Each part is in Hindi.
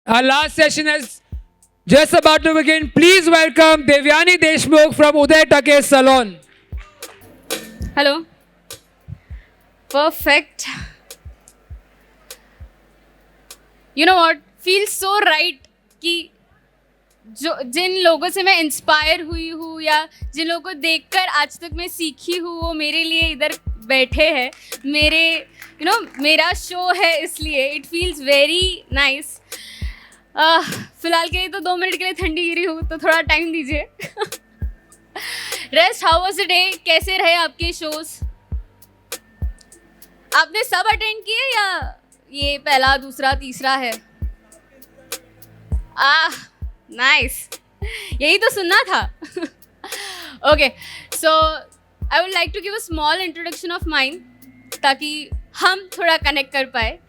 Our last session is just about to begin. Please welcome Devyani Deshmukh from Uday Take Salon. Hello. Perfect. You know what, feel so right कि जो जिन लोगों से मैं इंस्पायर हुई हूँ या जिन लोगों को देखकर आज तक मैं सीखी हूँ वो मेरे लिए इधर बैठे हैं. मेरा शो है इसलिए इट फील्स वेरी नाइस. फिलहाल के लिए तो 2 मिनट के लिए ठंडी गिरी हूँ तो थोड़ा टाइम दीजिए. Rest. How was the day? कैसे रहे आपके शोज? आपने सब अटेंड किए या ये पहला, दूसरा, तीसरा है? नाइस. यही तो सुनना था. Okay, so I would like to give a small introduction of mine ताकि हम थोड़ा कनेक्ट कर पाए.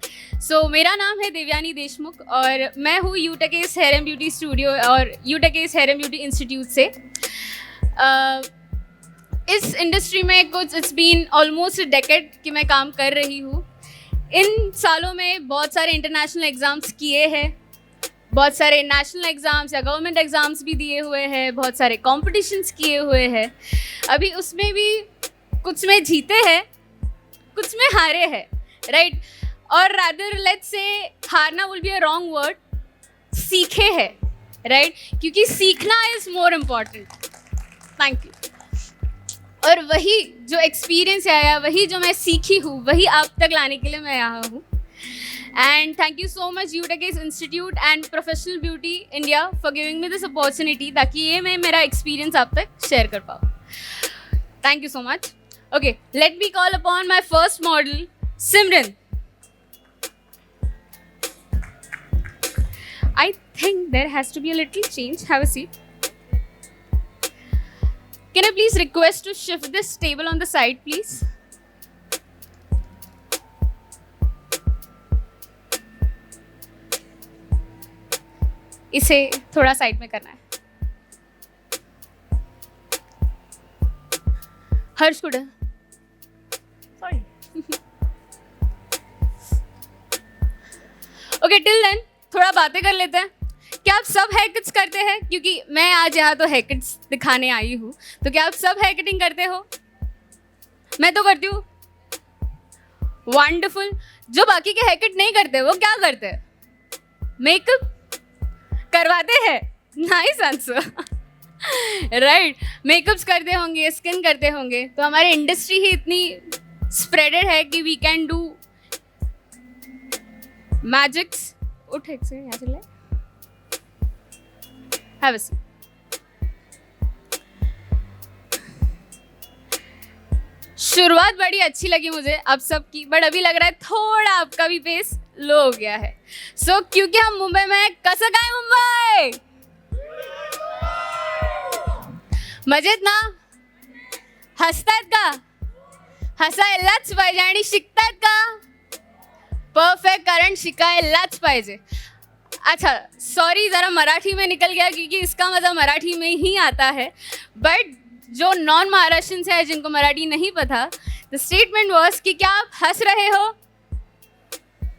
सो मेरा नाम है देवयानी देशमुख और मैं हूँ यूटेकेस हेयर एंड ब्यूटी स्टूडियो और यूटेकेस हेयर एंड ब्यूटी इंस्टीट्यूट से. इस इंडस्ट्री में कुछ इट्स बीन ऑलमोस्ट डेकेड कि मैं काम कर रही हूँ. इन सालों में बहुत सारे इंटरनेशनल एग्ज़ाम्स किए हैं, बहुत सारे नेशनल एग्ज़ाम्स या गवर्नमेंट एग्ज़ाम्स भी दिए हुए हैं, बहुत सारे कॉम्पिटिशन्स किए हुए हैं. अभी उसमें भी कुछ में जीते हैं, कुछ में हारे हैं, राइट? और रादर लेट्स से हारना will be a wrong word, सीखे हैं, राइट? क्योंकि सीखना is more important. Thank you. और वही जो एक्सपीरियंस आया, वही जो मैं सीखी हूँ, वही आप तक लाने के लिए मैं यहाँ हूँ. And thank you so much यूटेकेस institute and professional beauty India for giving me this opportunity ताकि ये मैं मेरा एक्सपीरियंस आप तक शेयर कर पाऊँ. Thank you so much. Okay, let me call upon my first model Simran. I think there has to be a little change. Have a seat. Can I please request to shift this table on the side, please? इसे थोड़ा साइड में करना है. हर्ष could. Sorry. Okay, till then थोड़ा बातें कर लेते हैं. क्या आप सब हेयर कट्स करते हैं? क्योंकि मैं आज यहाँ तो हेयर कट्स दिखाने आई हूँ, तो क्या आप सब हेयर कटिंग करते हो? मैं तो करती हूँ. वंडरफुल. जो बाकी के हेयर कट नहीं करते वो क्या करते हैं? मेकअप करवाते हैं. Nice answer. राइट, मेकअप्स करते होंगे, स्किन करते होंगे. तो हमारी इंडस्ट्री ही इतनी स्प्रेडेड है कि वी कैन डू मैजिक्स. उठ एक सेकंड, यहाँ चले. Have a seat. शुरुआत बड़ी अच्छी लगी मुझे आप सबकी, बट अभी लग रहा है थोड़ा आपका भी पेस लो हो गया है. सो क्योंकि हम मुंबई में कसं काय मुंबई मजेत ना? हसतायत का? हसायलाच पाहिजे आणि शिकतायत का? परफेक्ट, कारण शिकायलाच पाहिजे. अच्छा, सॉरी ज़रा मराठी में निकल गया क्योंकि इसका मज़ा मराठी में ही आता है. बट जो नॉन महाराष्ट्रियंस है जिनको मराठी नहीं पता, द स्टेटमेंट वॉज कि क्या आप हंस रहे हो?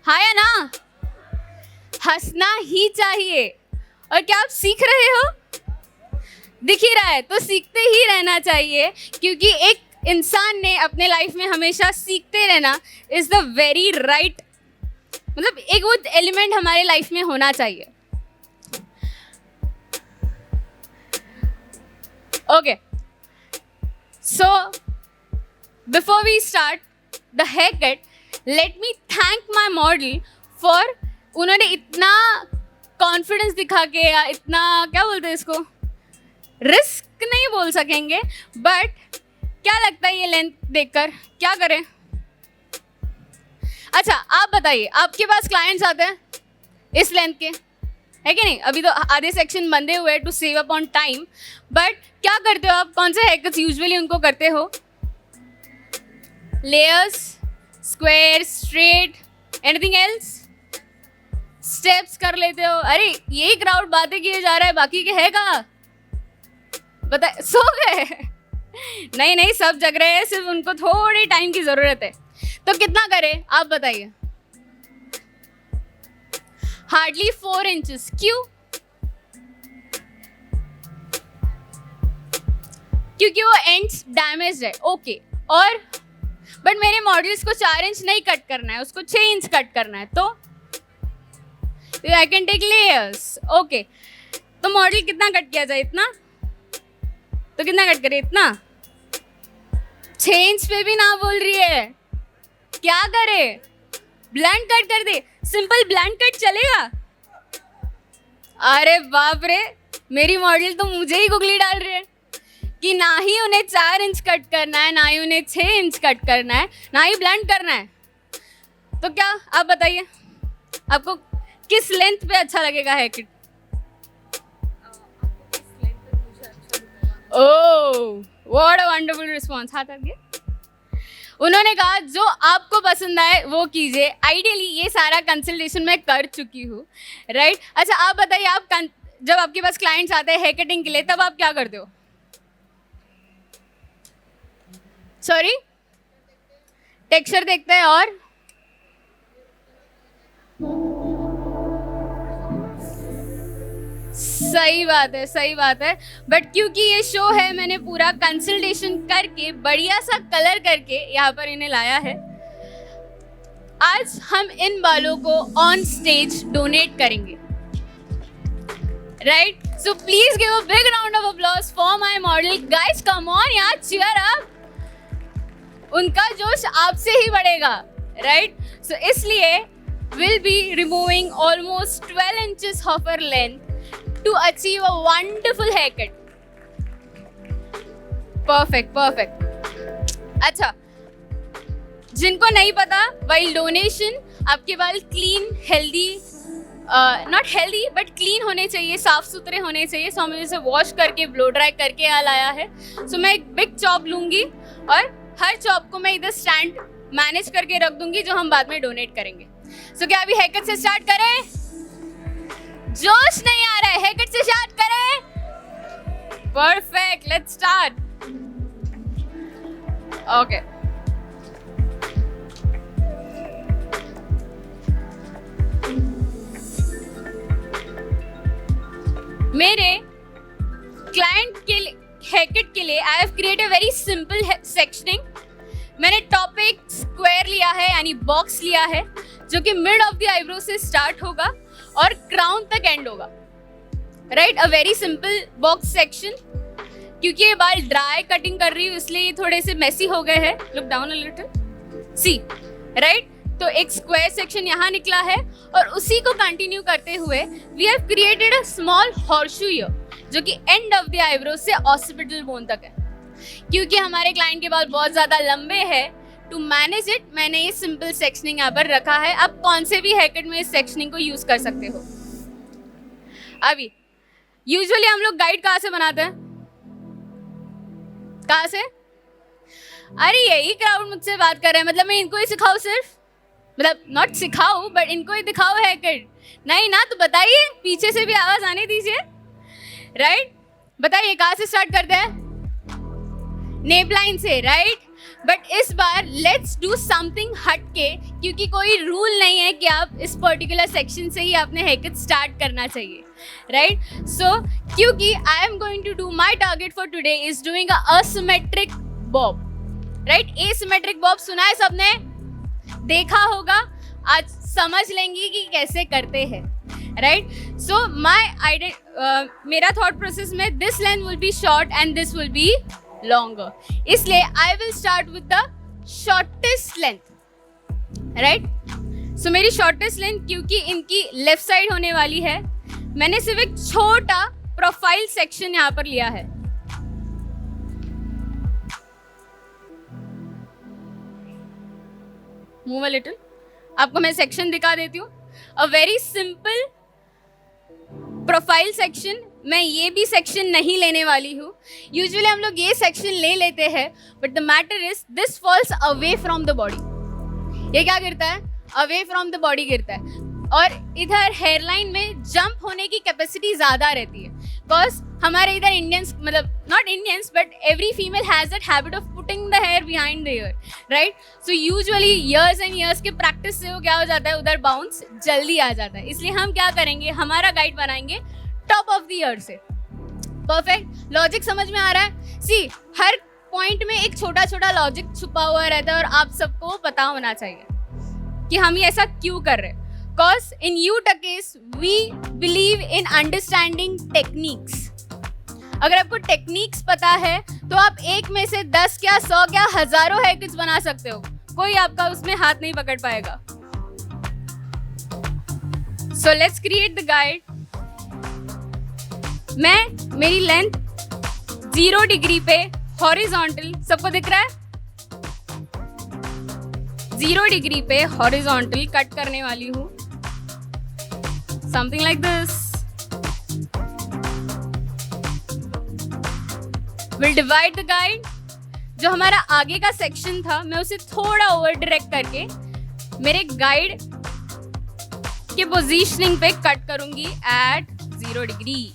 हाँ या ना? हंसना ही चाहिए. और क्या आप सीख रहे हो? दिख ही रहा है तो सीखते ही रहना चाहिए, क्योंकि एक इंसान ने अपने लाइफ में हमेशा सीखते रहना इज़ द वेरी राइट, मतलब एक वो एलिमेंट हमारे लाइफ में होना चाहिए. Okay, so before we start the hair cut, let me thank my model for, उन्होंने इतना कॉन्फिडेंस दिखा के, या इतना क्या बोलते हैं इसको, रिस्क नहीं बोल सकेंगे, बट क्या लगता है ये लेंथ देखकर क्या करें? अच्छा, आप बताइए, आपके पास क्लाइंट्स आते हैं इस लेंथ के, है कि नहीं? अभी तो आधे सेक्शन बंधे हुए हैं to save up on time, but क्या करते हो आप? कौन से हेयर कट्स यूजुअली उनको करते हो? Layers, square, straight, anything else? Steps कर लेते हो? अरे यही क्राउड बातें किए जा रहा है, बाकी के है कहाँ? बता, सो गए? नहीं, सब जग रहे हैं, सिर्फ उनको थोड़ी टाइम की ज़रूरत है. तो कितना करें आप बताइए. Hardly 4 inches. क्यों? क्योंकि वो एंड्स डैमेज है. ओके. और बट मेरे मॉडल्स को 4 इंच नहीं कट करना है, उसको 6 इंच कट करना है. तो I can take layers. Okay. तो मॉडल कितना कट किया जाए? इतना. तो कितना कट करे? इतना. 6 इंच पे भी ना बोल रही है. क्या करे? ब्लैंड कट कर दे. सिंपल ब्लैंड कट चलेगा? अरे बाप रे, मेरी मॉडल तो मुझे ही गुगली डाल रही है कि ना ही उन्हें 4 इंच कट करना है, ना ही उन्हें 6 इंच कट करना है, ना ही ब्लेंड करना है. तो क्या आप बताइए, आपको किस लेंथ पे अच्छा लगेगा hair cut? Oh, what a wonderful response. हाथ आगे. उन्होंने कहा जो आपको पसंद आए वो कीजिए. आइडियली ये सारा कंसल्टेशन मैं कर चुकी हूँ, राइट? अच्छा आप बताइए, आप जब आपके पास क्लाइंट्स आते हैं हेयर कटिंग के लिए, तब आप क्या करते हो? सॉरी, टेक्सचर देखते हैं और सही बात है, सही बात है. बट क्योंकि ये शो है, मैंने पूरा कंसल्टेशन करके बढ़िया सा कलर करके यहाँ पर इन्हें लाया है. आज हम इन बालों को ऑन स्टेज डोनेट करेंगे, right? So please give a big round of applause for my model. Guys come on यार, चीयर अप. उनका जोश आपसे ही बढ़ेगा, राइट? सो इसलिए will be removing almost 12 inches of her length to achieve a wonderful haircut. Perfect, perfect. अच्छा, जिनको नहीं पता, while donation आपके बाल clean, healthy, not healthy but clean होने चाहिए, साफ सुथरे होने चाहिए. सो हमने इसे वॉश करके ब्लो ड्राई करके यहाँ लाया है. सो मैं एक बिग चॉप लूंगी और हर चॉप को मैं इधर स्टैंड मैनेज करके रख दूंगी, जो हम बाद में डोनेट करेंगे. सो क्या अभी हेयरकट से स्टार्ट करें? जोश नहीं आ रहा है, हेयरकट से स्टार्ट करें. Perfect, let's start. ओके. मेरे क्लाइंट के हेयरकट के लिए I have created very simple sectioning. मैंने टॉप पे एक स्क्वायर लिया है, यानी बॉक्स लिया है, जो कि मिड ऑफ द आईब्रो से स्टार्ट होगा और क्राउन तक एंड होगा, right? A very simple box section. क्योंकि ये बाल ड्राई कटिंग कर रही हूँ, इसलिए ये थोड़े से मेसी हो गए हैं. Look down a little, see, right? तो एक स्क्वायर सेक्शन यहाँ निकला है और उसी को कंटिन्यू करते हुए we have created a small horseshoe here, जो कि एंड ऑफ द आईब्रो से ऑसिपिटल बोन तक है. क्योंकि हमारे क्लाइंट के बाल बहुत ज़्यादा लंबे हैं, टू मैनेज इट मैंने ये सिंपल सेक्शनिंग यहाँ पर रखा है. आप कौन से भी हेयरकट में इस सेक्शनिंग को यूज कर सकते हो. अभी यूजुअली हम लोग गाइड कहाँ से बनाते हैं? कहाँ से? अरे यही क्राउड मुझसे बात कर रहे हैं, मतलब मैं इनको ही सिखाऊं सिर्फ? मतलब नॉट सिखाऊं बट इनको ही दिखाओ हेयरकट? नहीं ना, तो बताइए, पीछे से भी आवाज आने दीजिए, राइट? बताइए कहाँ से स्टार्ट करते हैं? नेप लाइन से, राइट? बट इस बार लेट्स डू समथिंग हटके, क्योंकि कोई रूल नहीं है कि आप इस पर्टिकुलर सेक्शन से ही अपने हेयरकट स्टार्ट करना चाहिए, राइट? सो क्योंकि I am going to do my target for today is doing a asymmetric bob, right? Asymmetric bob सुना है सबने, देखा होगा, आज समझ लेंगे कि कैसे करते हैं, राइट? सो मेरा थॉट प्रोसेस में this length will be short and this will be longer, इसलिए I will start with the shortest length, right? So मेरी shortest length क्योंकि इनकी लेफ्ट साइड होने वाली है, मैंने सिर्फ एक छोटा प्रोफाइल सेक्शन यहाँ पर लिया है. Move a little. आपको मैं सेक्शन दिखा देती हूँ. A very simple profile section. मैं ये भी सेक्शन नहीं लेने वाली हूँ. यूजुअली हम लोग ये सेक्शन ले लेते हैं, but the matter is this falls away from the body. ये क्या गिरता है? अवे फ्रॉम द बॉडी गिरता है. और इधर हेयरलाइन में जंप होने की कैपेसिटी ज़्यादा रहती है. बिकॉज हमारे इधर इंडियंस, मतलब not Indians but every female has that habit of putting the hair behind the ear, right? So usually years and years के प्रैक्टिस से वो क्या हो जाता है, उधर बाउंस जल्दी आ जाता है. इसलिए हम क्या करेंगे, हमारा गाइड बनाएंगे टॉप ऑफ द ईयर से. परफेक्ट. लॉजिक समझ में आ रहा है? सी, हर पॉइंट में एक छोटा छोटा लॉजिक छुपा हुआ रहता है और आप सबको पता होना चाहिए कि हम ये ऐसा क्यों कर रहे हैं. Cause in UTAKES we believe in understanding techniques. अगर आपको टेक्निक्स पता है तो आप एक में से 10 क्या 100 क्या हजारों हेयरकट्स बना सकते हो. कोई आपका उसमें हाथ नहीं पकड़ पाएगा. So let's create the guide. मेरी लेंथ 0 डिग्री पे हॉरिजॉन्टल, सबको दिख रहा है? 0 डिग्री पे हॉरिजॉन्टल कट करने वाली हूँ. Something like this. We'll divide the guide. जो हमारा आगे का सेक्शन था मैं उसे थोड़ा ओवर डायरेक्ट करके मेरे गाइड के पोजीशनिंग पे कट करूंगी एट 0 डिग्री.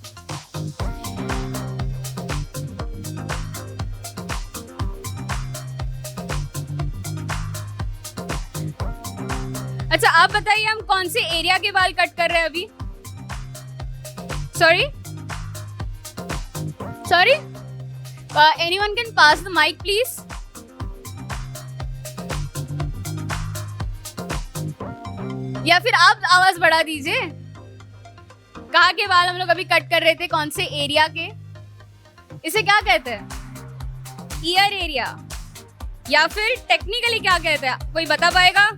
अच्छा, आप बताइए हम कौन से एरिया के बाल कट कर रहे हैं अभी? Sorry, anyone can pass the mic please? या फिर आप आवाज बढ़ा दीजिए. कहाँ के बाल हम लोग अभी कट कर रहे थे, कौन से एरिया के? इसे क्या कहते हैं? Year area. या फिर टेक्निकली क्या कहते हैं, कोई बता पाएगा?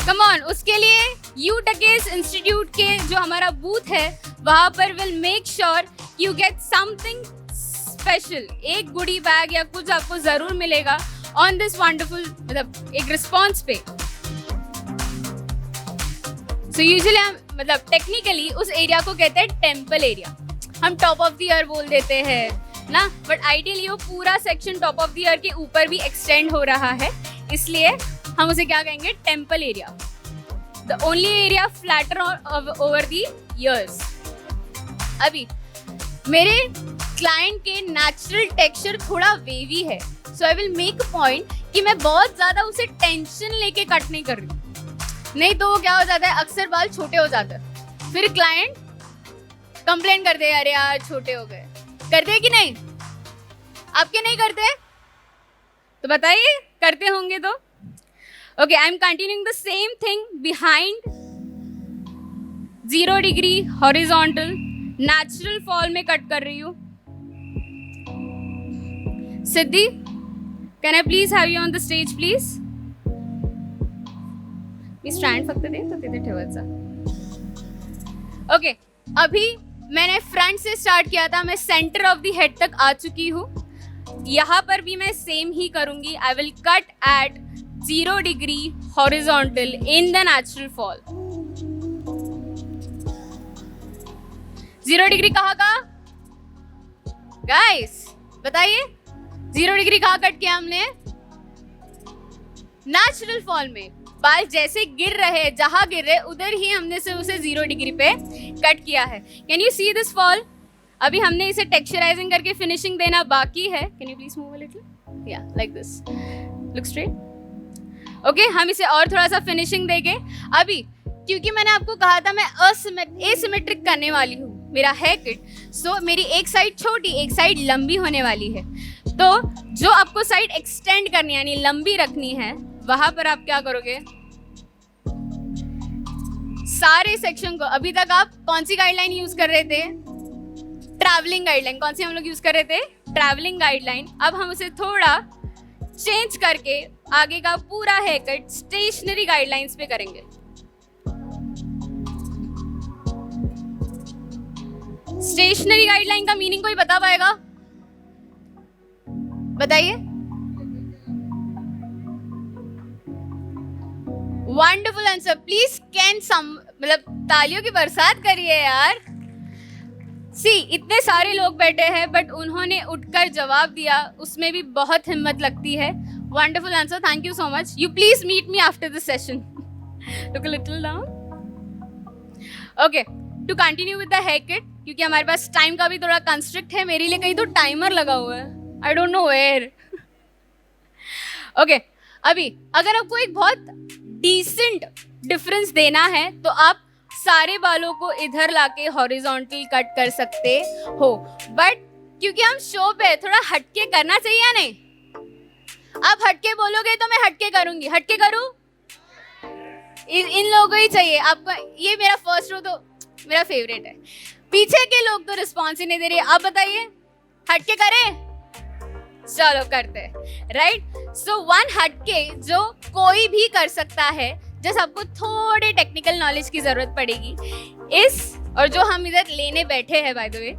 Come on. उसके लिए UTAKES इंस्टीट्यूट के जो हमारा बूथ है वहां पर will make sure you get something special. एक गुडी बैग या कुछ आपको जरूर मिलेगा ऑन दिस वंडरफुल, मतलब एक रिस्पॉन्स पे. सो यूजुअली हम, मतलब टेक्निकली उस एरिया को कहते हैं टेम्पल एरिया. हम टॉप ऑफ द ईयर बोल देते हैं ना, बट आइडियली वो पूरा section top of the year के ऊपर भी एक्सटेंड हो रहा है, इसलिए हम उसे क्या कहेंगे, temple area. The only area flatter over the years. अभी मेरे क्लाइंट के नेचुरल टेक्सचर थोड़ा वेवी है, so I will make a point कि मैं बहुत ज्यादा उसे टेंशन लेके कट नहीं कर रही हूँ. नहीं तो वो क्या हो जाता है, अक्सर बाल छोटे हो जाते हैं, फिर क्लाइंट कंप्लेन करते हैं, अरे यार छोटे हो गए. करते हैं कि नहीं? आपके नहीं करते? तो बताइए, करते होंगे तो. Okay, I'm continuing the same thing behind 0 degree horizontal, natural fall में कट कर रही हूँ. सिद्धि, can I please have you on the stage, please? Me stand फक्त दे तो तिथे ठेवायचा. ओके, अभी मैंने फ्रंट से स्टार्ट किया था, मैं सेंटर ऑफ द हेड तक आ चुकी हूँ. यहाँ पर भी मैं सेम ही करूँगी. I will cut at 0 degree horizontal in the natural fall. 0 degree कहाँ का? गाइस बताइए, 0 डिग्री कहाँ कट किया हमने? नेचुरल फॉल में. बाल जैसे गिर रहे, जहां गिर रहे उधर ही हमने से उसे 0 डिग्री पे कट किया है. Can you see this fall? अभी हमने इसे टेक्सचराइजिंग करके फिनिशिंग देना बाकी है. Can you please move a little? या like this. Look straight. Okay, हम इसे और थोड़ा सा फिनिशिंग देंगे. अभी क्योंकि मैंने आपको कहा था मैं एसिमेट्रिक करने वाली हूँ मेरा हेयर कट, सो मेरी एक साइड छोटी एक साइड लंबी होने वाली है. तो जो आपको साइड एक्सटेंड करनी यानी लंबी रखनी है, वहां पर आप क्या करोगे, सारे सेक्शन को, अभी तक आप कौन सी गाइडलाइन यूज कर रहे थे? Travelling guideline. कौन सी हम लोग यूज कर रहे थे? Travelling guideline. अब हम उसे थोड़ा चेंज करके आगे का पूरा हेयर कट स्टेशनरी गाइडलाइंस पे करेंगे. स्टेशनरी गाइडलाइन का मीनिंग कोई बता पाएगा? बताइए. Wonderful answer. प्लीज कैन सम, मतलब तालियों की बरसात करिए यार. सी, इतने सारे लोग बैठे हैं बट उन्होंने उठकर जवाब दिया, उसमें भी बहुत हिम्मत लगती है. Wonderful answer, thank you so much. You please meet me after this session. Look a little down. Okay, to continue with the hair cut, क्योंकि हमारे पास टाइम का भी थोड़ा कंस्ट्रिक्ट है, मेरे लिए कहीं तो टाइमर लगा हुआ है, I don't know where. Okay, अभी अगर आपको एक बहुत डिसेंट डिफरेंस देना है तो आप सारे बालों को इधर लाके हॉरिजॉन्टल कट कर सकते हो, बट क्योंकि हम शो पे थोड़ा हटके करना चाहिए या नहीं? आप हटके बोलोगे तो मैं हटके करूंगी, हटके करूं? इन लोगों को ही चाहिए आपका। ये मेरा फर्स्ट रो तो मेरा फेवरेट है, पीछे के लोग तो रिस्पॉन्स ही नहीं दे रहे। आप बताइए, हटके करें? चलो करते हैं, राइट। सो वन हटके जो कोई भी कर सकता है, जैसे आपको थोड़े टेक्निकल नॉलेज की जरूरत पड़ेगी इस, और जो हम इधर लेने बैठे हैं बाय द वे,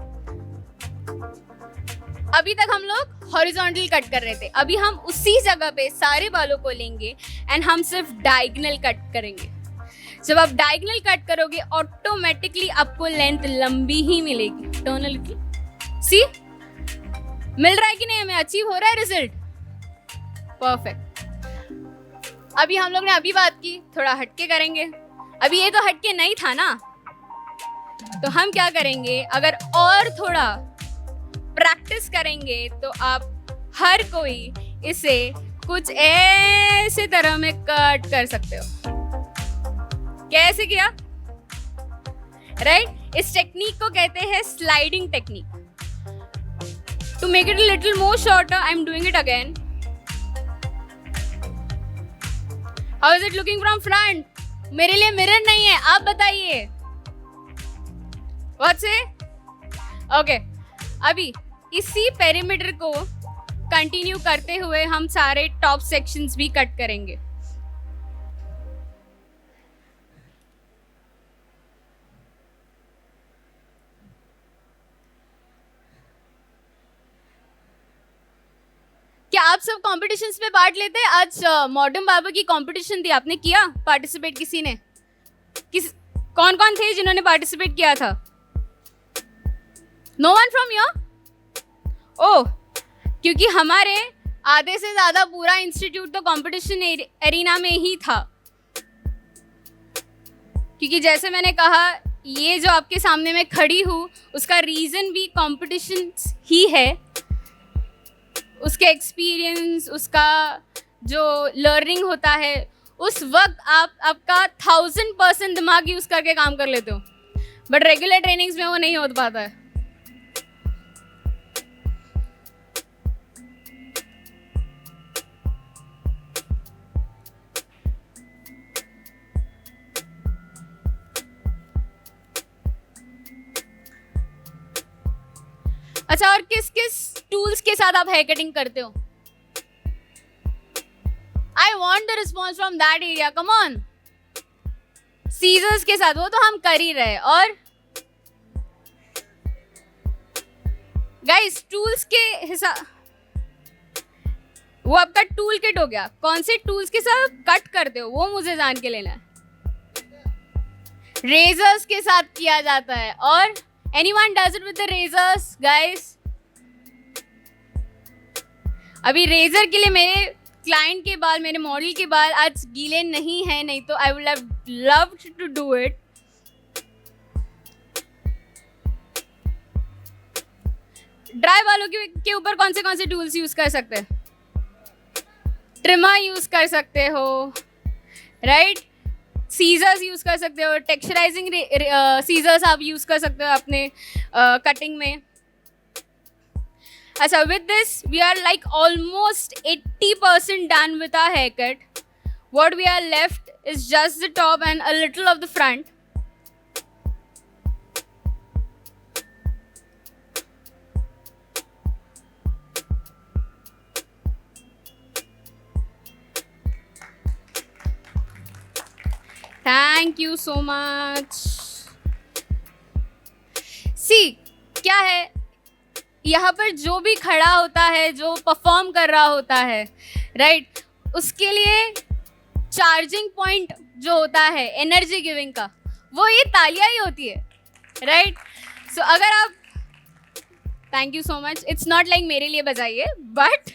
अभी तक हम लोग हॉरिजॉन्टल कट कर रहे थे, अभी हम उसी जगह पे सारे बालों को लेंगे एंड हम सिर्फ डायगोनल कट करेंगे। जब आप डायगोनल कट करोगे ऑटोमेटिकली आपको लेंथ लंबी ही मिलेगी। टर्न अ लिटिल, सी मिल रहा है कि नहीं, हमें अचीव हो रहा है रिजल्ट? परफेक्ट। अभी हम लोग ने अभी बात की थोड़ा हटके करेंगे, अभी ये तो हटके नहीं था ना, तो हम क्या करेंगे, अगर और थोड़ा प्रैक्टिस करेंगे तो आप हर कोई इसे कुछ ऐसे तरह में कट कर सकते हो। कैसे किया, राइट? इस टेक्निक को कहते हैं sliding technique. To make it a little more shorter, I am doing it again. How is it looking from front? मेरे लिए मिरर नहीं है, आप बताइए। What's it? ओके, अभी इसी पेरीमीटर को कंटिन्यू करते हुए हम सारे टॉप सेक्शंस भी कट करेंगे। क्या आप सब कॉम्पिटिशन्स में पार्ट लेते हैं? आज मॉडर्न बाबा की कॉम्पिटिशन थी, आपने किया पार्टिसिपेट? किसी ने? कौन कौन थे जिन्होंने पार्टिसिपेट किया था? No one from your? Oh, क्योंकि हमारे आधे से ज्यादा पूरा इंस्टीट्यूट तो कंपटीशन एरिना में ही था, क्योंकि जैसे मैंने कहा ये जो आपके सामने मैं खड़ी हूँ उसका रीजन भी कंपटीशन ही है। उसके एक्सपीरियंस, उसका जो लर्निंग होता है, उस वक्त आप आपका 1000% दिमाग यूज करके काम कर लेते हो, बट रेगुलर ट्रेनिंग्स में वो नहीं हो पाता है। अच्छा, और किस किस टूल्स के साथ आप हेयर कटिंग करते हो? I want the response from that area, come on. Scissors के साथ, वो तो हम कर ही रहे। और गाइस, टूल्स के हिसाब, वो आपका टूल किट हो गया, कौन से टूल्स के साथ कट करते हो वो मुझे जान के लेना है। रेजर्स के साथ किया जाता है, और anyone does it with the razors, guys? अभी रेजर के लिए मेरे क्लाइंट के बाल, मेरे मॉडल के बाल आज गीले नहीं हैं, नहीं तो I would have loved to do it. Dry बालों के ऊपर कौन से टूल्स यूज कर सकते हैं? ट्रिमर यूज कर सकते हो, राइट? सीजर्स यूज कर सकते हो, टेक्सचराइजिंग सीजर्स आप यूज कर सकते हो अपने कटिंग में। अच्छा, with this we are like almost 80% done with our haircut. What we are left is just the top and a little of the front. Thank you so much. See, क्या है, यहाँ पर जो भी खड़ा होता है, जो परफॉर्म कर रहा होता है, राइट, उसके लिए चार्जिंग पॉइंट जो होता है एनर्जी गिविंग का, वो ये तालियां ही होती है, राइट? सो अगर आप, thank you so much, it's not like मेरे लिए बजाइए, बट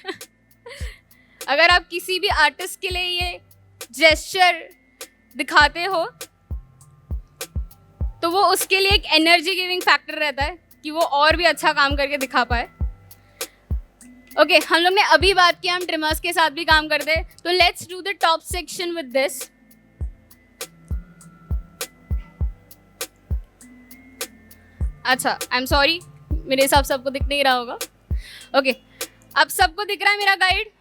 अगर आप किसी भी आर्टिस्ट के लिए ये जेस्चर दिखाते हो तो वो उसके लिए एक एनर्जी गिविंग फैक्टर रहता है कि वो और भी अच्छा काम करके दिखा पाए। ओके, हम लोग ने अभी बात किया हम ट्रिमर्स के साथ भी काम करते हैं, तो let's do the top section with this. अच्छा, आई एम सॉरी, मेरे हिसाब से सबको दिख नहीं रहा होगा। ओके, अब सबको दिख रहा है मेरा गाइड?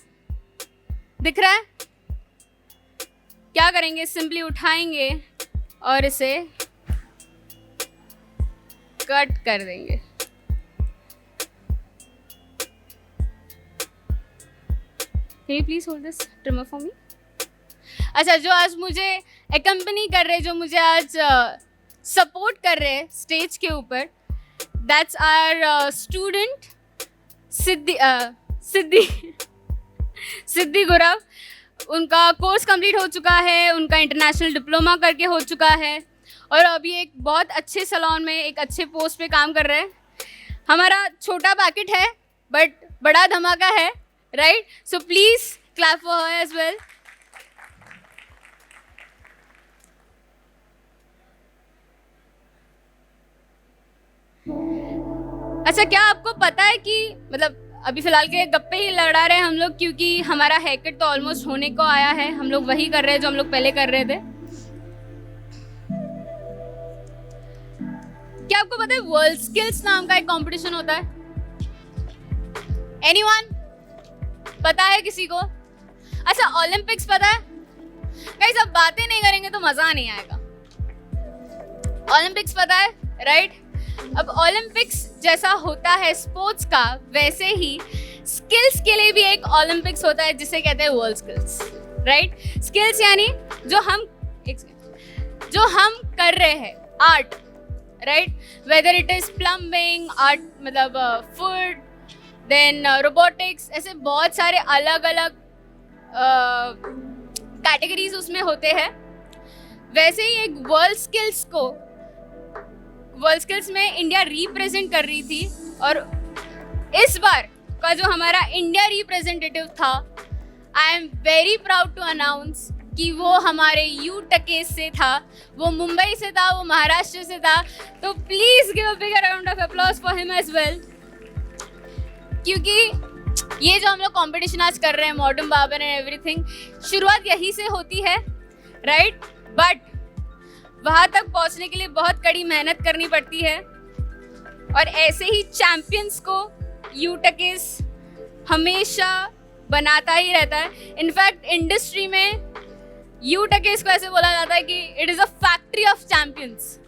दिख रहा है? क्या करेंगे, सिंपली उठाएंगे और इसे कट कर देंगे। Can you please hold this trimmer for me? अच्छा, जो आज मुझे एक्कम्पनी कर रहे, जो मुझे आज सपोर्ट कर रहे हैं स्टेज के ऊपर, दैट्स आवर स्टूडेंट सिद्धि गुरव। उनका कोर्स कंप्लीट हो चुका है, उनका इंटरनेशनल डिप्लोमा करके हो चुका है और अभी एक बहुत अच्छे सैलून में एक अच्छे पोस्ट पे काम कर रहे हैं। हमारा छोटा पैकेट है बट बड़ा धमाका है, right? So please clap for her as well. अच्छा, क्या आपको पता है कि मतलब अभी फिलहाल के गप्पे ही लड़ा रहे हैं हम लोग, क्योंकि हमारा हेयर कट तो ऑलमोस्ट होने को आया है। हम लोग वही कर रहे हैं जो हम लोग पहले कर रहे थे। क्या आपको पता है वर्ल्ड स्किल्स नाम का एक कंपटीशन होता है? एनीवन? पता है किसी को? अच्छा, ओलंपिक्स पता है? गाइस, अब बातें नहीं करेंगे तो मजा नहीं आएगा। ओलंपिक्स पता है, राइट? अब ओलंपिक्स जैसा होता है स्पोर्ट्स का, वैसे ही स्किल्स के लिए भी एक ओलंपिक्स होता है जिसे कहते हैं वर्ल्ड स्किल्स, राइट? स्किल्स यानी जो हम कर रहे हैं, art, right? Whether it is plumbing art, मतलब फूड, देन रोबोटिक्स, ऐसे बहुत सारे अलग अलग कैटेगरीज उसमें होते हैं। वैसे ही एक वर्ल्ड स्किल्स में इंडिया रिप्रेजेंट कर रही थी और इस बार का जो हमारा इंडिया रिप्रेजेंटेटिव था, I am very proud to announce कि वो हमारे यू टकेस से था, वो मुंबई से था, वो महाराष्ट्र से था। तो please give a big round of applause for him as well, क्योंकि ये जो हम लोग कंपटीशन आज कर रहे हैं, मॉडर्न बार्बर एंड एवरीथिंग, शुरुआत यहीं से होती है, राइट? बट वहाँ तक पहुँचने के लिए बहुत कड़ी मेहनत करनी पड़ती है और ऐसे ही चैंपियंस को यू टकेस हमेशा बनाता ही रहता है। इनफैक्ट इंडस्ट्री में यू टकेस को ऐसे बोला जाता है कि it is a factory of champions.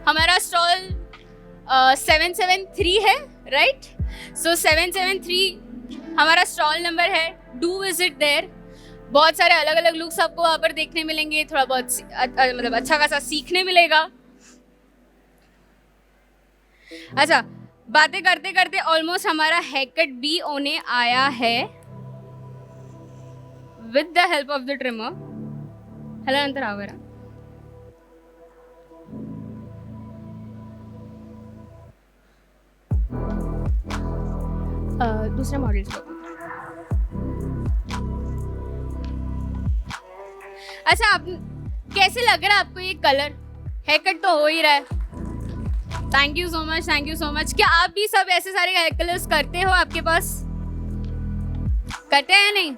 हमारा स्टॉल 773 है, राइट? सो 773 हमारा स्टॉल नंबर है। Do visit there. बहुत सारे अलग अलग लुक्स आपको वहाँ पर देखने मिलेंगे, थोड़ा बहुत मतलब अच्छा खासा सीखने मिलेगा। अच्छा, बातें करते करते ऑलमोस्ट हमारा हेयर कट भी होने आया है with the help of the trimmer. Hello अंतर आवरा। दूसरा मॉडल को। अच्छा, आप कैसे लग रहा है आपको ये कलर? हेयर कट तो हो ही रहा है। Thank you so much, thank you so much. क्या आप भी सब ऐसे सारे हेयर कलर्स करते हो? आपके पास करते हैं नहीं?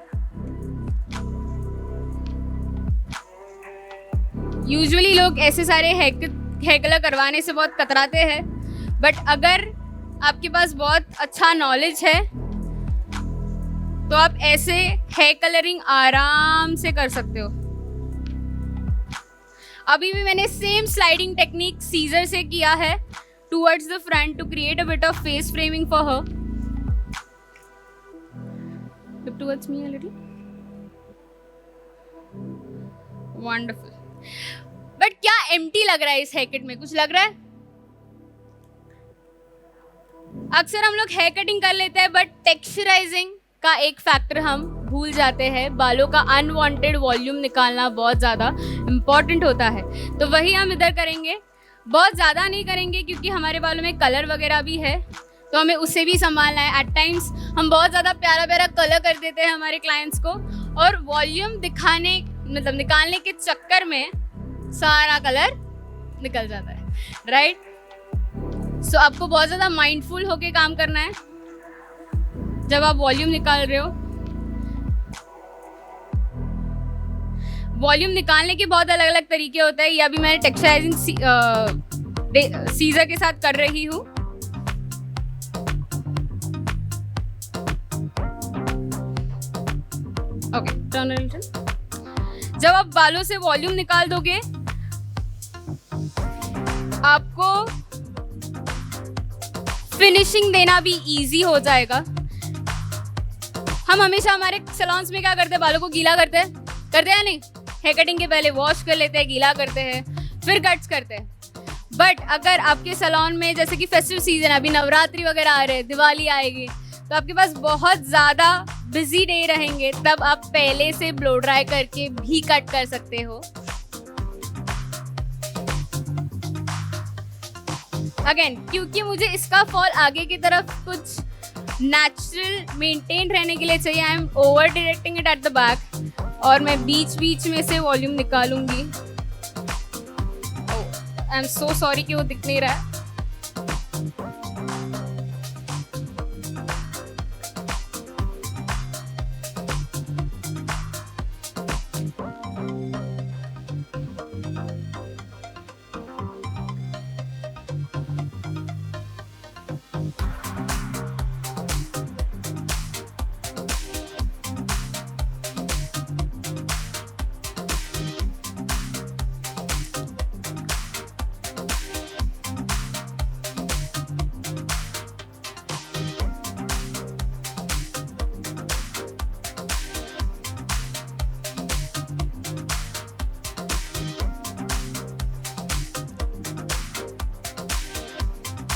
यूजुअली लोग ऐसे सारे हेयर कलर करवाने से बहुत कतराते हैं, बट अगर आपके पास बहुत अच्छा नॉलेज है तो आप ऐसे हेयर कलरिंग आराम से कर सकते हो। अभी भी मैंने सेम स्लाइडिंग टेक्निक सीजर से किया है towards the front to create a bit of face framing for her. Look towards me a little. Wonderful. But क्या एम्प्टी लग रहा है इस हेयर कट में? कुछ लग रहा है? अक्सर हम लोग हेयर कटिंग कर लेते हैं बट टेक्सचराइजिंग का एक फैक्टर हम भूल जाते हैं। बालों का अनवांटेड वॉल्यूम निकालना बहुत ज़्यादा इम्पॉर्टेंट होता है, तो वही हम इधर करेंगे। बहुत ज़्यादा नहीं करेंगे क्योंकि हमारे बालों में कलर वगैरह भी है, तो हमें उसे भी संभालना है। एट टाइम्स हम बहुत ज़्यादा प्यारा प्यारा कलर कर देते हैं हमारे क्लाइंट्स को, और वॉल्यूम दिखाने मतलब निकालने के चक्कर में सारा कलर निकल जाता है, राइट। सो आपको बहुत ज़्यादा माइंडफुल होके काम करना है जब आप वॉल्यूम निकाल रहे हो। वॉल्यूम निकालने के बहुत अलग अलग तरीके होते हैं। ये अभी मैंने टेक्सचराइजिंग सीजर के साथ कर रही हूँ। Okay, turn a little. जब आप बालों से वॉल्यूम निकाल दोगे, आपको फिनिशिंग देना भी इजी हो जाएगा। हम हमेशा हमारे सैलून्स में क्या करते हैं, बालों को गीला करते हैं या नहीं? हेयर कटिंग के पहले वॉश कर लेते हैं, गीला करते हैं, फिर कट्स करते हैं। बट अगर आपके सैलून में जैसे कि फेस्टिव सीजन, अभी नवरात्रि वगैरह आ रहे हैं, दिवाली आएगी, तो आपके पास बहुत ज़्यादा बिजी डे रहेंगे, तब आप पहले से ब्लो ड्राई करके भी कट कर सकते हो। अगेन, क्योंकि मुझे इसका फॉल आगे की तरफ कुछ नेचुरल मेंटेन रहने के लिए चाहिए, I am over directing it at the back, और मैं बीच बीच में से वॉल्यूम निकालूंगी। आई एम सो सॉरी कि वो दिख नहीं रहा है।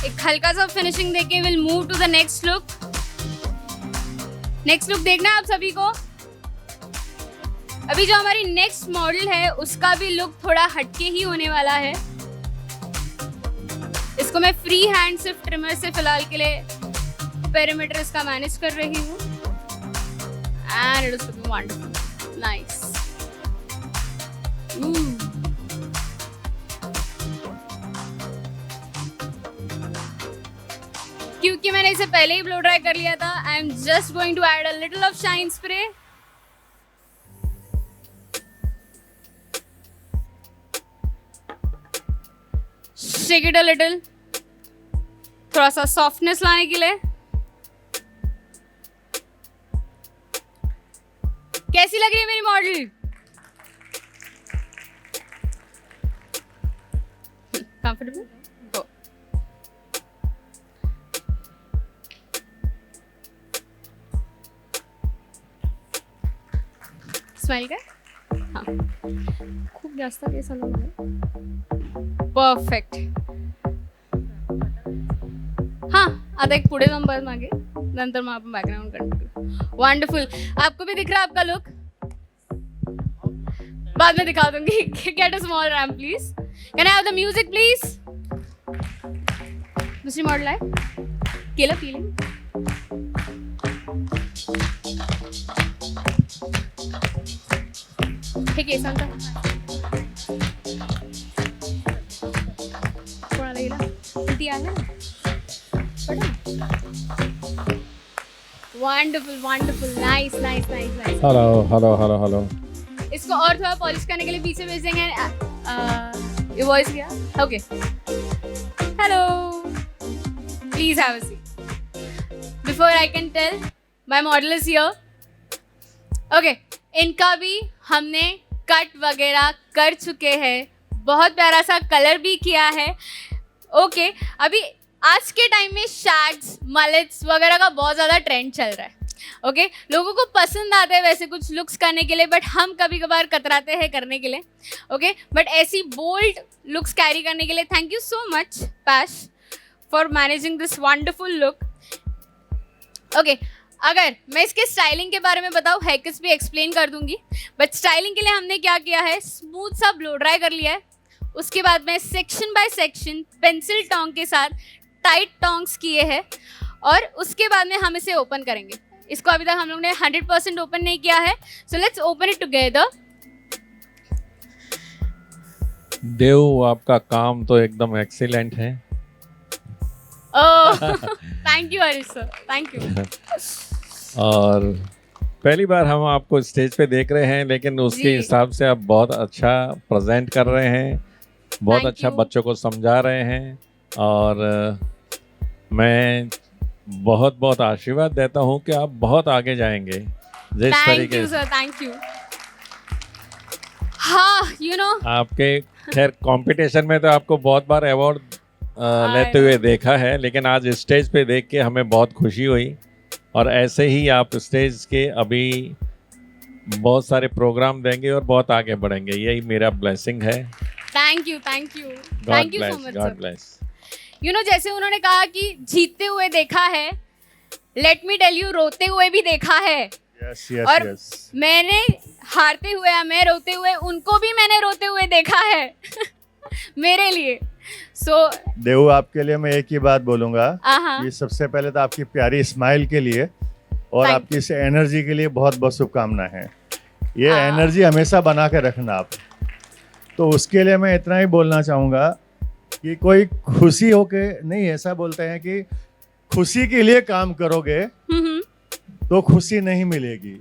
एक हल्का सा फिनिशिंग देके will move to the next look. Next look देखना है आप सभी को। अभी जो हमारी नेक्स्ट मॉडल है उसका भी लुक थोड़ा हटके ही होने वाला है। इसको मैं फ्री हैंड सिर्फ ट्रिमर से फिलहाल के लिए पेरीमीटर इसका मैनेज कर रही हूँ, and it is looking wonderful, nice. क्योंकि मैंने इसे पहले ही ब्लो ड्राई कर लिया था, I am just going to add a little of shine spray. Shake it a little, थोड़ा सा सॉफ्टनेस लाने के लिए। कैसी लग रही है मेरी मॉडल? कंफर्टेबल? गो। स्माइल कर। हाँ, खूप जास्त केस आलं मला। परफेक्ट। हाँ, आता एक पुढे जाऊन बस मागे, नंतर मग आपण बॅकग्राउंड कंटिन्यू। वंडरफुल। आपको भी दिख रहा है आपका लुक? बाद में दिखा दूंगी। Get a small ramp please. Can I have the music please? दूसरी मॉडल है, केला फीलिंग। ठीक आहे, सांगता कोणाला गेला किती आहे? Wonderful wonderful, nice nice nice nice. Hello hello hello hello. इसको और थोड़ा पॉलिश करने के लिए पीछे भेज देंगे। ये वॉइस गया? Okay. Hello, please have a seat. Before I can tell my model is here. Okay, इनका भी हमने कट वगैरह कर चुके हैं, बहुत प्यारा सा कलर भी किया है। ओके, अभी आज के टाइम में शैग्स, मलेट्स वगैरह का बहुत ज़्यादा ट्रेंड चल रहा है। ओके, लोगों को पसंद आता है वैसे कुछ लुक्स करने के लिए, बट हम कभी कभार कतराते हैं करने के लिए। ओके, बट ऐसी बोल्ड लुक्स कैरी करने के लिए थैंक यू सो मच पैश for managing this wonderful look. Okay, अगर मैं इसके स्टाइलिंग के बारे में बताऊँ, हेयरकट्स भी एक्सप्लेन कर दूंगी, बट स्टाइलिंग के लिए हमने क्या किया है, स्मूथ सा ब्लो ड्राई कर लिया है। उसके बाद में section by section pencil Tong के साथ टाइट टोंग्स किए हैं, और उसके बाद में हम इसे ओपन करेंगे. इसको अभी तक हम लोग ने 100% ओपन नहीं किया है. So let's open it together. Dev, आपका काम तो एकदम एक्सीलेंट है. Thank you Harish sir, thank you. और पहली बार हम आपको स्टेज पे देख रहे हैं, लेकिन उसके जी. हिसाब से आप बहुत अच्छा प्रेजेंट कर रहे हैं, बहुत Thank अच्छा you. बच्चों को समझा रहे हैं. और मैं बहुत बहुत आशीर्वाद देता हूँ कि आप बहुत आगे जाएंगे जिस थैंक तरीके यू से. Sir, thank you. हाँ, यू नो, आपके खैर कंपटीशन में तो आपको बहुत बार अवार्ड लेते हुए देखा है, लेकिन आज स्टेज पे देख के हमें बहुत खुशी हुई. और ऐसे ही आप स्टेज के अभी बहुत सारे प्रोग्राम देंगे और बहुत आगे बढ़ेंगे, यही मेरा ब्लेसिंग है. Thank you, thank you, God thank you so bless, much God sir. Bless. You know, जैसे उन्होंने कहा कि जीतते हुए देखा है, लेट मी टेल यू, रोते हुए भी देखा है. यस यस और यस. मैंने हारते हुए या मैं रोते हुए, उनको भी मैंने रोते हुए देखा है. मेरे लिए. सो देवू, आपके लिए मैं एक ही बात बोलूँगा. हाँ, ये सबसे पहले तो आपकी प्यारी स्माइल के लिए और Thank आपकी इस एनर्जी के लिए बहुत बहुत शुभकामनाएं हैं. ये हाँ. एनर्जी हमेशा बना के रखना आप. तो उसके लिए मैं इतना ही बोलना चाहूँगा कि कोई खुशी होके नहीं, ऐसा बोलते हैं कि खुशी के लिए काम करोगे तो खुशी नहीं मिलेगी.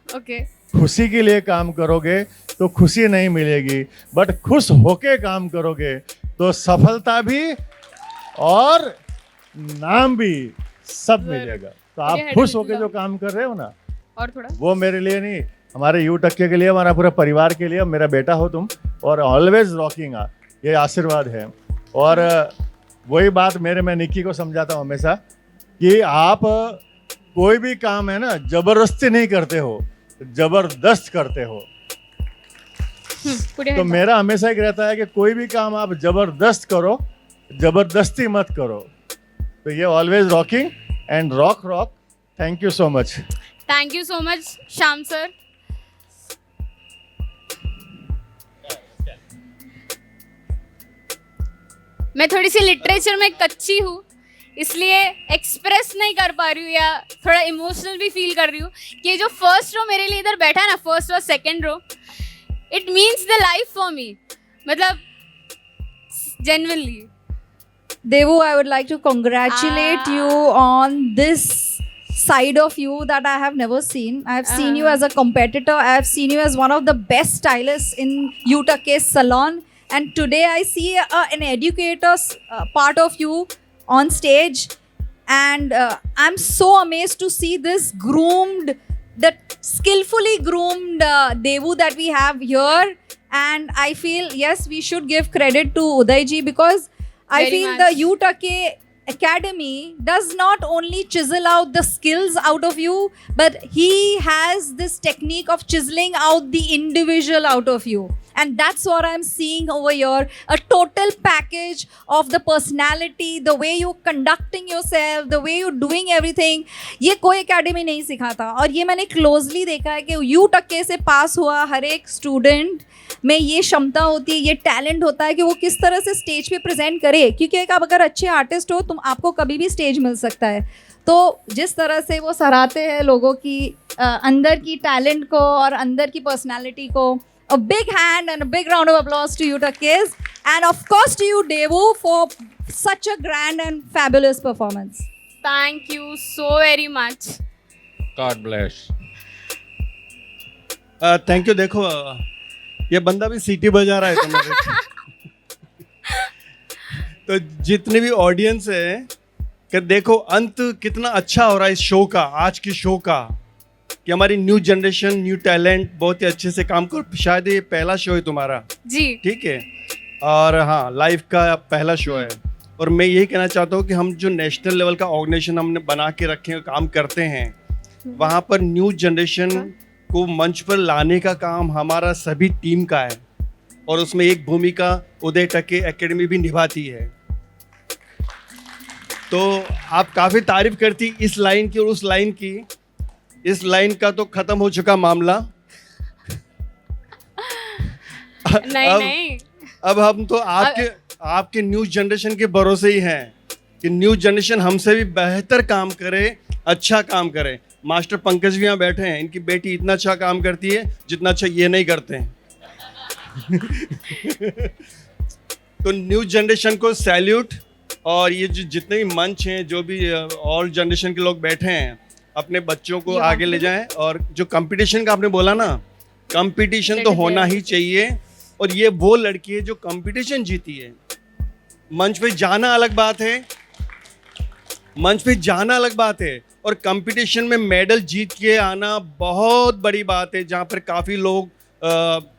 ओके. खुशी के लिए काम करोगे तो खुशी नहीं मिलेगी, बट खुश होके काम करोगे तो सफलता भी और नाम भी सब मिलेगा. तो आप मुझे खुश हेड होके जो काम कर रहे हो ना, और थोड़ा. वो मेरे लिए नहीं, हमारे यू टक्के के लिए, हमारा पूरा परिवार के लिए, मेरा बेटा हो तुम और ऑलवेज रॉकिंग, ये आशीर्वाद है. और वही बात मैं निक्की को समझाता हूँ हमेशा कि आप कोई भी काम है ना, जबरदस्ती नहीं करते हो, जबरदस्त करते हो. पूरे तो मेरा हमेशा एक रहता है कि कोई भी काम आप जबरदस्त करो, जबरदस्ती मत करो. तो ये always rocking and rock. Thank you so much. Thank you so much Shyam sir. मैं थोड़ी सी लिटरेचर में कच्ची हूँ, इसलिए एक्सप्रेस नहीं कर पा रही हूँ या थोड़ा इमोशनल भी फील कर रही हूँ कि ये जो फर्स्ट रो मेरे लिए इधर बैठा है ना, फर्स्ट और second row, it means the life for me. मतलब genuinely. Devu, I would like to congratulate you on this side of you that I have never seen. I have seen you as a competitor. I have seen you as one of the best stylists in Utake's salon. And today I see an educator's part of you on stage. And I'm so amazed to see this groomed, the skillfully groomed Devu that we have here. And I feel, yes, we should give credit to Uday ji, because I Very feel much. the Utake Academy does not only chisel out the skills out of you, but he has this technique of chiseling out the individual out of you. And that's what I'm seeing over here. A total package of the personality, the way you're conducting yourself, the way you're doing everything. ये कोई academy नहीं सिखाता. और ये मैंने closely देखा है कि यू टक्के से पास हुआ हर एक स्टूडेंट में ये क्षमता होती है, ये टैलेंट होता है कि वो किस तरह से स्टेज पे प्रेजेंट करे. क्योंकि एक आप अगर अच्छे आर्टिस्ट हो, तुम आपको कभी भी स्टेज मिल सकता है. तो जिस तरह से वो सराहते हैं लोगों की अंदर की टैलेंट को और अंदर की पर्सनालिटी को, a big hand and a big round of applause to you, Takesh, and of course to you, Devu, for such a grand and fabulous performance. Thank you so very much. God bless. Thank you. देखो ये बंदा भी सीटी बजा रहा है तुम्हारे. तो जितनी भी ऑडियंस है कि देखो अंत कितना अच्छा हो रहा है इस शो का, आज की शो का, कि हमारी न्यू जनरेशन, न्यू टैलेंट बहुत ही अच्छे से काम कर. शायद ये पहला शो है तुम्हारा, जी. ठीक है, और हाँ लाइव का पहला शो है. और मैं यही कहना चाहता हूँ कि हम जो नेशनल लेवल का ऑर्गेनाइजेशन हमने बना के रखे काम करते हैं, वहाँ पर न्यू जनरेशन को मंच पर लाने का काम हमारा सभी टीम का है. और उसमें एक भूमिका उदय टके एकेडमी भी निभाती है. तो आप काफ़ी तारीफ करती इस लाइन की और उस लाइन की. इस लाइन का तो ख़त्म हो चुका मामला. नहीं. अब हम तो आपके न्यू जनरेशन के भरोसे ही हैं. कि न्यू जनरेशन हमसे भी बेहतर काम करे, अच्छा काम करे। मास्टर पंकज भी यहाँ बैठे हैं, इनकी बेटी इतना अच्छा काम करती है जितना अच्छा ये नहीं करते हैं। तो न्यू जनरेशन को सैल्यूट। और ये जो जितने भी मंच हैं, जो भी ऑल जनरेशन के लोग बैठे हैं, अपने बच्चों को आगे ले जाएं। और जो कंपटीशन का आपने बोला ना, कंपटीशन तो होना ही चाहिए। और ये वो लड़की है जो कंपटीशन जीती है। मंच पे जाना अलग बात है, मंच पे जाना अलग बात है, और कंपटीशन में मेडल जीत के आना बहुत बड़ी बात है, जहाँ पर काफ़ी लोग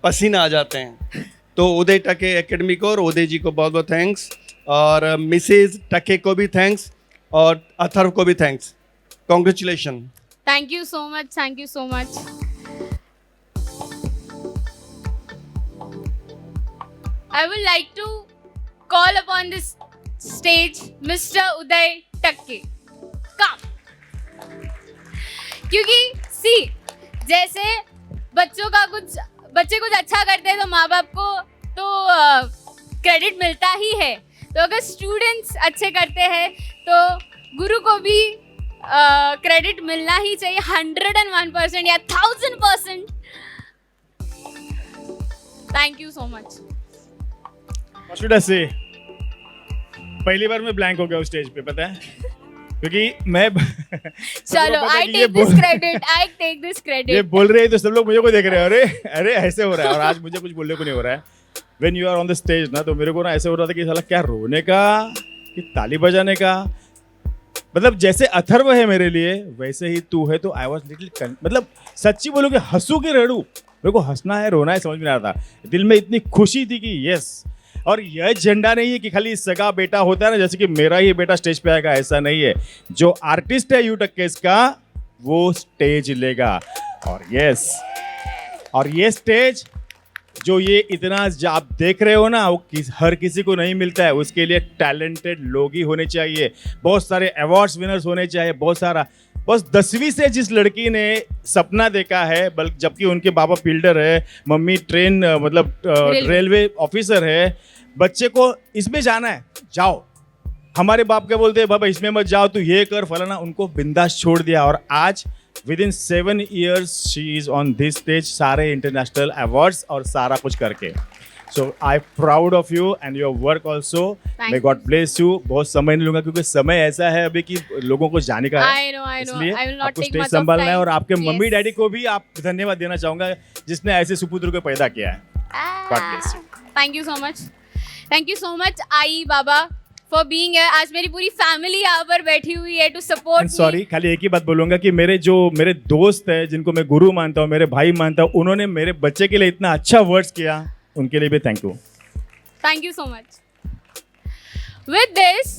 पसीना आ जाते हैं। तो उदय टके एकेडमी को और उदय जी को बहुत बहुत थैंक्स, और मिसेज टके को भी थैंक्स, और अथर्व को भी thanks. Congratulation. Thank you so much. Thank you so much. I would like to call upon this stage Mr. Uday Takke. Come. क्योंकि सी जैसे बच्चे कुछ अच्छा करते हैं तो माँ बाप को तो क्रेडिट मिलता ही है। तो अगर स्टूडेंट्स अच्छे करते हैं तो गुरु को भी क्रेडिट मिलना ही चाहिए 101% या 1000%। Thank you so much. What should I say? पहली बार मैं ब्लैंक हो गया उस स्टेज पे, पता है, क्योंकि मैं चलो आई टेक दिस ये क्रेडिट। बोल रहे हैं तो सब लोग मुझे को देख रहे हैं, अरे अरे ऐसे हो रहा है, और आज मुझे कुछ बोलने को नहीं हो रहा है। When you are on the stage ना, तो मेरे को ना ऐसे हो रहा था कि साला क्या रोने का कि ताली बजाने का। मतलब जैसे अथर्व है मेरे लिए वैसे ही तू है। तो आई वॉज लिटिल, मतलब सच्ची बोलूँ कि हंसू कि रड़ू, मेरे को हंसना है रोना है समझ में नहीं आ रहा था। दिल में इतनी खुशी थी कि यस। और यह झंडा नहीं है कि खाली सगा बेटा होता है ना, जैसे कि मेरा ही बेटा स्टेज पे आएगा, ऐसा नहीं है। जो आर्टिस्ट है यू टक्केस का, वो स्टेज लेगा। और यस, और ये स्टेज जो ये इतना आप देख रहे हो ना, वो हर किसी को नहीं मिलता है। उसके लिए टैलेंटेड लोग ही होने चाहिए, बहुत सारे अवार्ड्स विनर्स होने चाहिए, बहुत सारा। बस 10वीं से जिस लड़की ने सपना देखा है, बल्कि जबकि उनके बाबा बिल्डर है, मम्मी ट्रेन मतलब रेलवे ऑफिसर है, बच्चे को इसमें जाना है, जाओ। हमारे बाप क्या बोलते हैं, बाबा इसमें मत जाओ, तू ये कर फलाना, उनको बिंदास छोड़ दिया। और आज within 7 years she is on this stage, सारे इंटरनेशनल अवार्ड्स और सारा कुछ करके। So I proud of you and your work also. May God bless you. बहुत समय नहीं लूंगा क्योंकि समय ऐसा है अभी कि लोगों को जाने का है, I know. इसलिए I will not आपको take स्टेज much of संभालना है। time. और आपके मम्मी Yes. डैडी को भी आप धन्यवाद देना चाहूंगा, जिसने ऐसे सुपुत्र को पैदा किया है। God bless you. Thank you so much. Thank you so much I Baba for being here. आज मेरी पूरी फैमिली यहाँ पर बैठी हुई है टू सपोर्ट। सॉरी, खाली एक ही बात बोलूंगा कि मेरे दोस्त है जिनको मैं गुरु मानता हूँ, मेरे भाई मानता हूँ, उन्होंने मेरे बच्चे के लिए इतना अच्छा वर्ड्स किया, उनके लिए भी thank you. Thank you so much. With this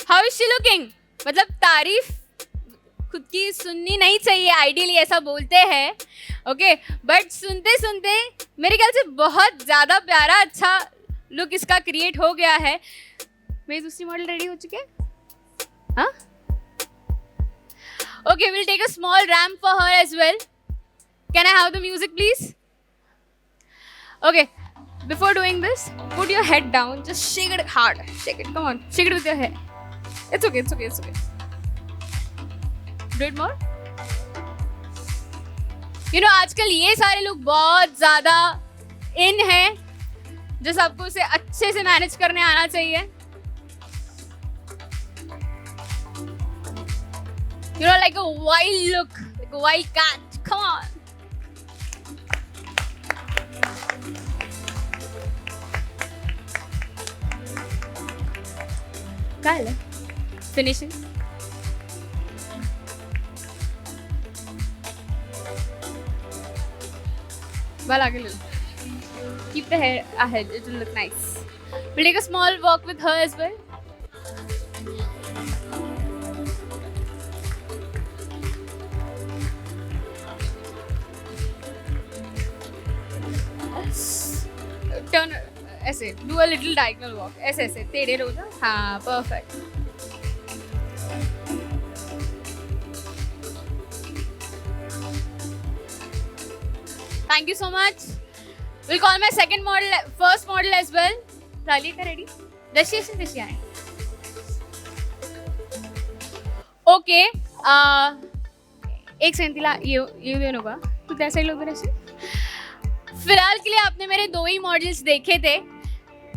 how is she looking? मतलब तारीफ खुद की सुननी नहीं चाहिए, आइडियली ऐसा बोलते हैं, ओके, बट सुनते सुनते मेरे ख्याल से बहुत ज़्यादा प्यारा अच्छा लुक इसका क्रिएट हो गया है। मेरी दूसरी मॉडल रेडी हो चुकी है? हाँ, okay, will take a small ramp for her as well. Can I have the music please? Okay, before doing this, put your head down, just shake it hard, shake it, come on, shake it with your head. It's okay, it's okay, it's okay. Do it more. You know, आजकल ये सारे लोग बहुत ज़्यादा इन हैं, जो सबको उसे अच्छे से मैनेज करने आना चाहिए। You know, like a wild look, like a wild cat, come on. Kyle, finishing. Well, आगे ले लो. Keep the hair ahead. It will look nice. We'll take a small walk with her as well. Turn. ऐसे do a little diagonal walk. ऐसे ऐसे टेढ़े हो जाओ. हाँ, perfect. Thank you so much. We'll call my first model as well. Rali ka ready? Dashi. Okay एक सेकंड तिला येऊ देऊ नका तू त्या साईडला उभी राहशील. फिलहाल के लिए आपने मेरे 2 ही मॉडल्स देखे थे.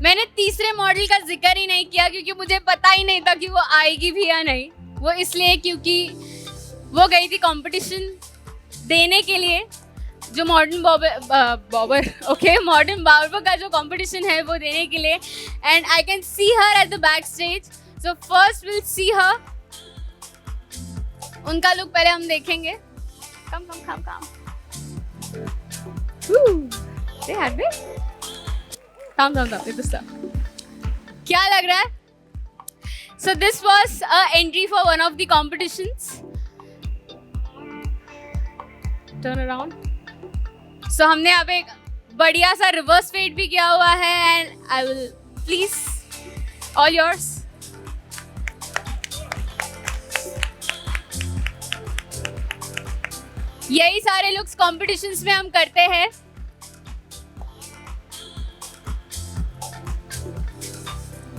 मैंने तीसरे मॉडल का जिक्र ही नहीं किया क्योंकि मुझे पता ही नहीं था कि वो आएगी भी या नहीं. वो इसलिए क्योंकि वो गई थी कंपटीशन देने के लिए जो मॉडर्न बार्बर का जो कंपटीशन है वो देने के लिए. And I can see her at the back stage. So first will see her. उनका लुक पहले हम देखेंगे. कम कम कम Say hi, babe. Come. This stuff. क्या लग रहा है? So this was a entry for one of the competitions. Turn around. So हमने यहाँ पे एक बढ़िया सा reverse fade भी किया हुआ है and I will please all yours. यही सारे लुक्स कॉम्पिटिशन्स में हम करते हैं.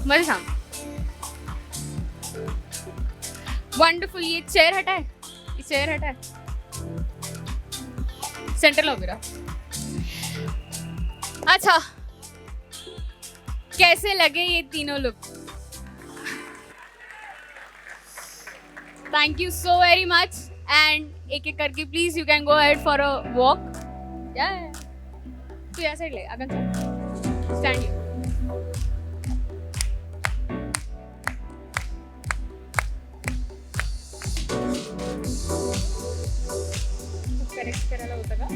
मजे शाम वंडरफुल. ये चेयर हटाए. सेंटर लो मेरा. अच्छा कैसे लगे ये तीनों look? Thank you so very much. And एक एक करके please you can go ahead for a walk. तू या साइड ले अगन स्टैंड हियर. करेक्ट करायला होतं का?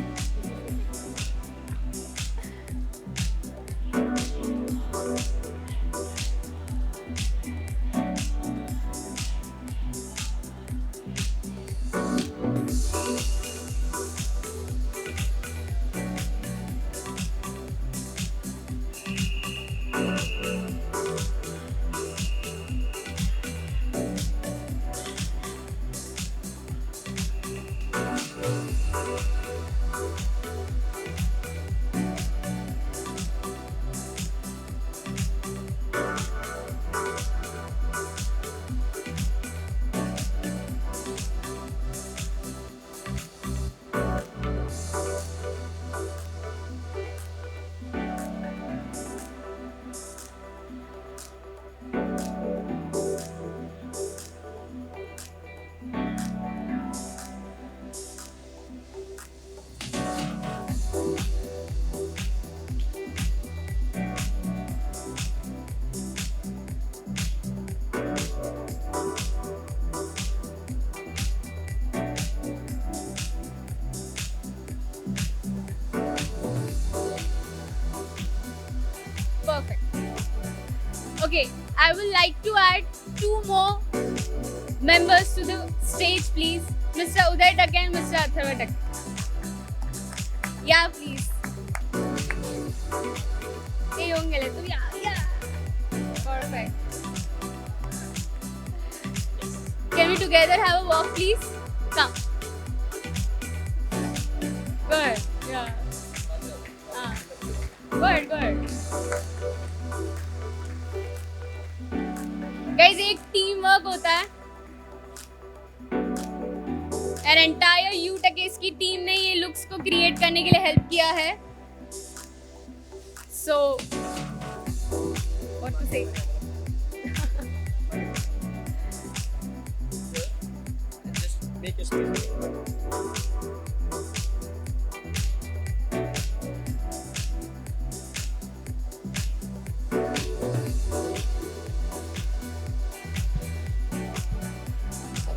Okay, I would like to add 2 more members to the stage, please. Mr. Uday Takke and Mr. Atharva Takke. Yeah, please. Hey, येऊन गेले तू. Yeah. Perfect. Can we together have a walk, please? Come. Good. Yeah. Good. Guys एक टीम वर्क होता है. एन एंटायर यू टकेस की टीम ने ये लुक्स को क्रिएट करने के लिए हेल्प किया है. सो व्हाट टू से.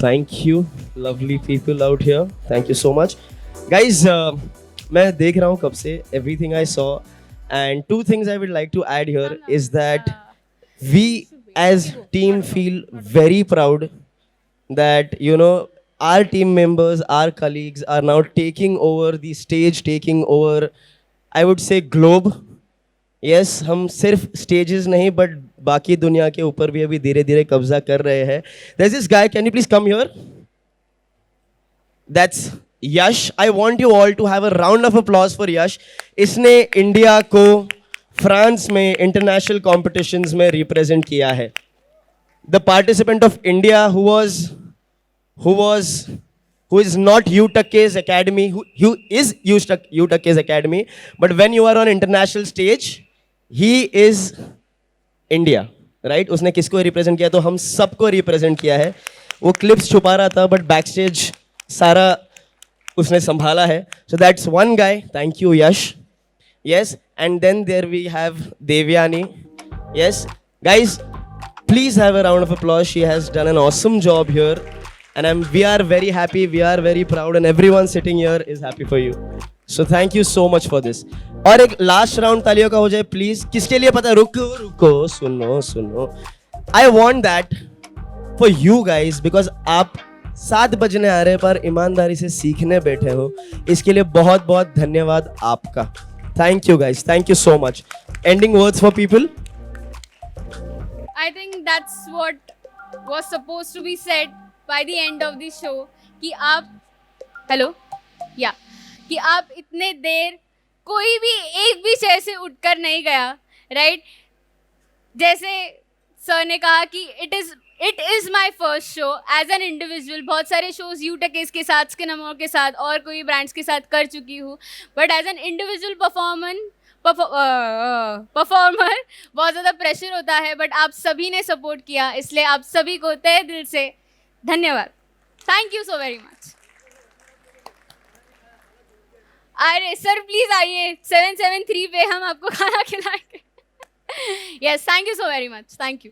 Thank you, lovely people out here. Thank you so much, guys. मैं देख रहा हूँ कब से everything I saw, and 2 things I would like to add here is that we as team feel very proud that our team members, our colleagues are now taking over the stage, taking over, I would say, globe. Yes, हम सिर्फ stages नहीं but बाकी दुनिया के ऊपर भी अभी धीरे धीरे कब्जा कर रहे हैं. There's this guy, can you please come here? That's Yash. I want you all to have a round of applause for Yash. इसने इंडिया को फ्रांस में इंटरनेशनल कॉम्पिटिशन्स में रिप्रेजेंट किया है. The participant of India who was who is not UTuck's academy, who is UTuck's academy, but when you are on international stage, he is India, right? उसने किसको रिप्रेजेंट किया? तो हम सबको रिप्रेजेंट किया है. वो क्लिप्स छुपा रहा था, but backstage सारा उसने संभाला है. So that's one guy. Thank you, Yash. Yes, and then there we have Devyani. Yes, guys, please have a round of applause. She has done an awesome job here, and we are very happy, we are very proud, and everyone sitting here is happy for you. So thank you so much for this. और एक लास्ट राउंड तालियों का हो जाए प्लीज. किसके लिए पता है? रुको रुको, सुनो सुनो. I want that for you guys because आप 7 बजने आ रहे पर ईमानदारी से सीखने बैठे हो. इसके लिए बहुत बहुत धन्यवाद आपका. Thank you guys. Thank you so much. Ending words for people. I think that's what was supposed to be said by the end of the show. कि आप हेलो या कि आप इतने देर कोई भी एक भी चेयर से उठकर नहीं गया, राइट? जैसे सर ने कहा कि it is my first show as an individual. बहुत सारे शोज UTuck's के साथ, स्किन अमोर के साथ और कोई ब्रांड्स के साथ कर चुकी हूँ, but as an individual performer बहुत ज़्यादा प्रेशर होता है. बट आप सभी ने सपोर्ट किया, इसलिए आप सभी को तहे दिल से धन्यवाद. Thank you so very much. अरे सर प्लीज़ आइए 773 पे हम आपको खाना खिलाएंगे. Yes, thank you so very much. Thank you.